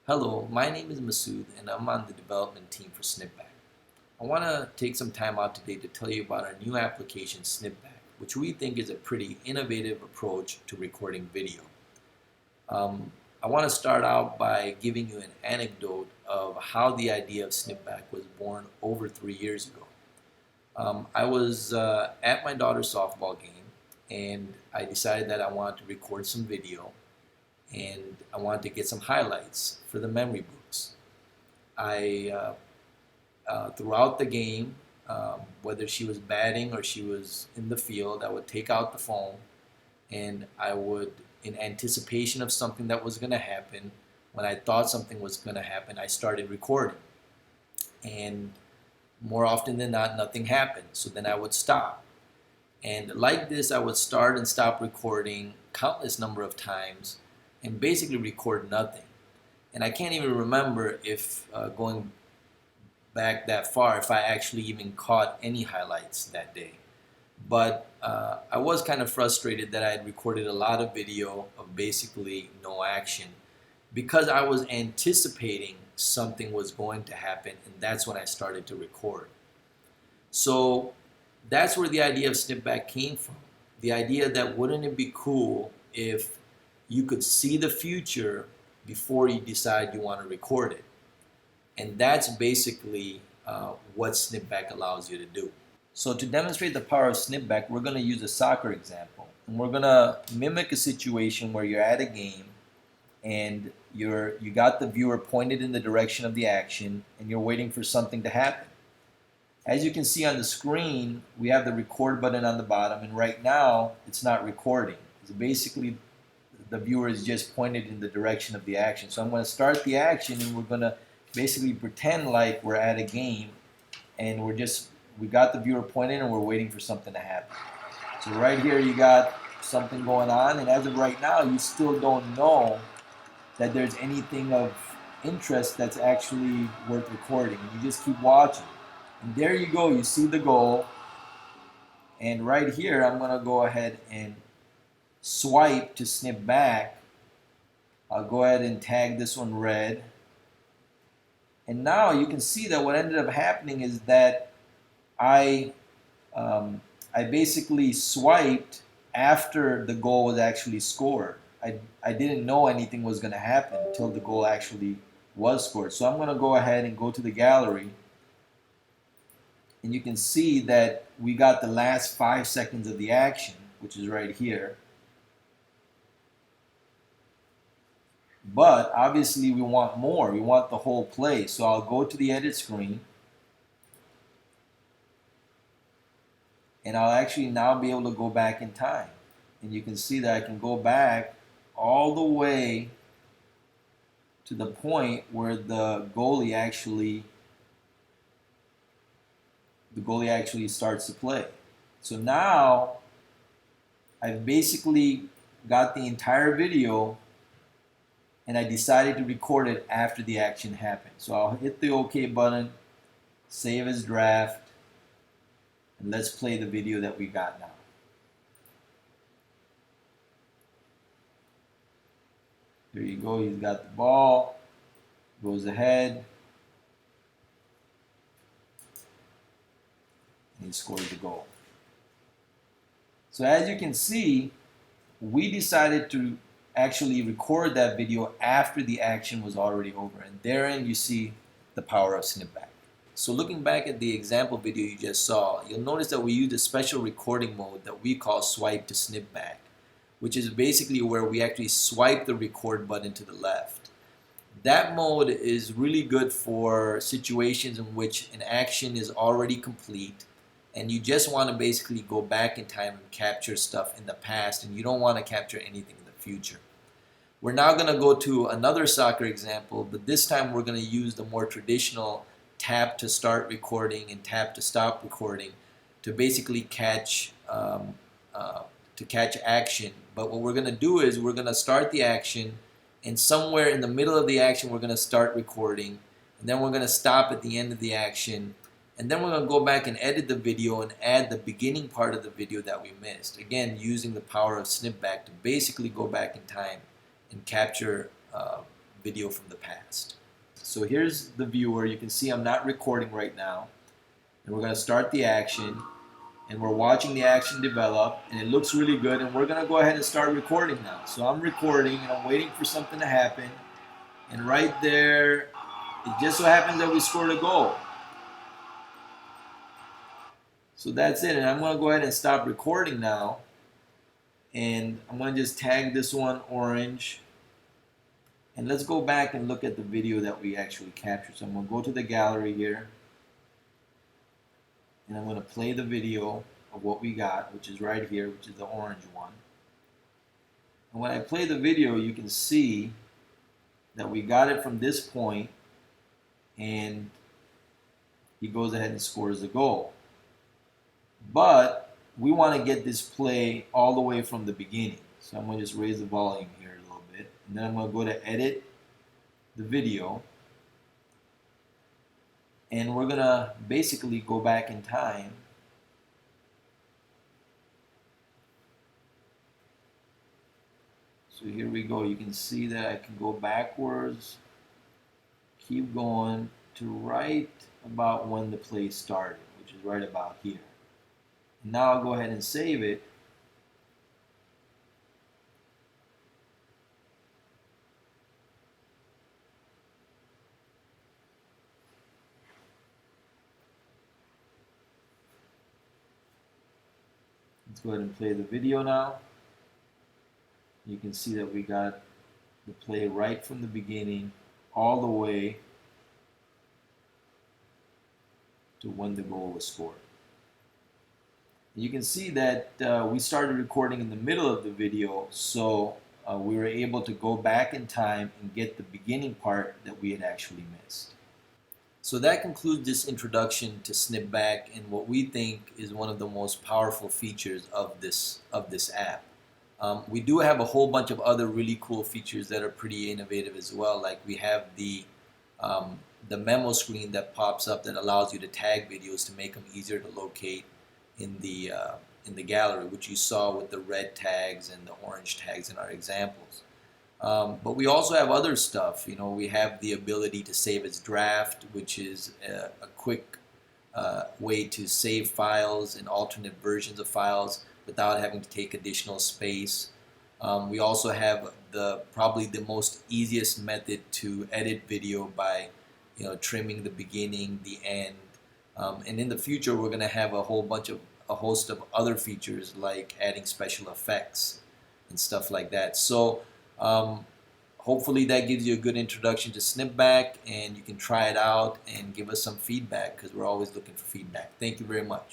Hello, my name is Masood and I'm on the development team for SnipBack. I want to take some time out today to tell you about our new application SnipBack, which we think is a pretty innovative approach to recording video. I want to start out by giving you an anecdote of how the idea of SnipBack was born over 3 years ago. I was at my daughter's softball game and I decided that I wanted to record some video and I wanted to get some highlights for the memory books. Throughout the game, whether she was batting or she was in the field, I would take out the phone and I would, in anticipation of something that was going to happen, when I thought something was going to happen, I started recording. And more often than not, nothing happened. So then I would stop. And like this, I would start and stop recording countless number of times and basically record nothing. And I can't even remember if going back that far, if I actually even caught any highlights that day. But I was kind of frustrated that I had recorded a lot of video of basically no action because I was anticipating something was going to happen, and that's when I started to record. So that's where the idea of SnipBack came from. The idea that wouldn't it be cool if you could see the future before you decide you want to record it. And that's basically what SnipBack allows you to do. So to demonstrate the power of SnipBack, we're going to use a soccer example. And we're going to mimic a situation where you're at a game and you got the viewer pointed in the direction of the action and you're waiting for something to happen. As you can see on the screen, we have the record button on the bottom, and right now it's not recording. It's basically the viewer is just pointed in the direction of the action. So I'm going to start the action and we're going to basically pretend like we're at a game and we got the viewer pointed and we're waiting for something to happen. So right here you got something going on, and as of right now you still don't know that there's anything of interest that's actually worth recording, and you just keep watching. And there you go, you see the goal, and right here I'm going to go ahead and swipe to snip back. I'll go ahead and tag this one red. And now you can see that what ended up happening is that I basically swiped after the goal was actually scored. I didn't know anything was going to happen until the goal actually was scored. So I'm going to go ahead and go to the gallery. And you can see that we got the last 5 seconds of the action, which is right here. But obviously we want more. We want the whole play. So I'll go to the edit screen. And I'll actually now be able to go back in time. And you can see that I can go back all the way to the point where the goalie actually starts to play. So now I've basically got the entire video, and I decided to record it after the action happened. So I'll hit the OK button, save as draft, and let's play the video that we got now. There you go, he's got the ball, goes ahead, and he scores the goal. So as you can see, we decided to actually record that video after the action was already over, and therein you see the power of SnipBack. So looking back at the example video you just saw, you'll notice that we used a special recording mode that we call Swipe-to-SnipBack, which is basically where we actually swipe the record button to the left. That mode is really good for situations in which an action is already complete and you just want to basically go back in time and capture stuff in the past, and you don't want to capture anything in the future. We're now going to go to another soccer example, but this time we're going to use the more traditional tap to start recording and tap to stop recording to basically catch action. But what we're going to do is we're going to start the action, and somewhere in the middle of the action we're going to start recording, and then we're going to stop at the end of the action, and then we're going to go back and edit the video and add the beginning part of the video that we missed. Again, using the power of SnipBack to basically go back in time and capture video from the past. So here's the viewer. You can see I'm not recording right now. And we're going to start the action. And we're watching the action develop. And it looks really good. And we're going to go ahead and start recording now. So I'm recording and I'm waiting for something to happen. And right there, it just so happens that we scored a goal. So that's it. And I'm going to go ahead and stop recording now. And I'm going to just tag this one orange. And let's go back and look at the video that we actually captured. So I'm going to go to the gallery here. And I'm going to play the video of what we got, which is right here, which is the orange one. And when I play the video, you can see that we got it from this point, and he goes ahead and scores the goal. But we want to get this play all the way from the beginning. So I'm going to just raise the volume here a little bit. And then I'm going to go to edit the video. And we're going to basically go back in time. So here we go. You can see that I can go backwards, keep going to right about when the play started, which is right about here. And now I'll go ahead and save it. Let's go ahead and play the video now. You can see that we got the play right from the beginning all the way to when the goal was scored. You can see that we started recording in the middle of the video, so we were able to go back in time and get the beginning part that we had actually missed. So that concludes this introduction to SnipBack and what we think is one of the most powerful features of this app. We do have a whole bunch of other really cool features that are pretty innovative as well. Like we have the memo screen that pops up that allows you to tag videos to make them easier to locate in the gallery, which you saw with the red tags and the orange tags in our examples. But we also have other stuff. You know, we have the ability to save as draft, which is a quick way to save files and alternate versions of files without having to take additional space. We also have probably the most easiest method to edit video by trimming the beginning, the end, and in the future we're going to have a host of other features like adding special effects and stuff like that. So hopefully that gives you a good introduction to SnipBack, and you can try it out and give us some feedback because we're always looking for feedback. Thank you very much.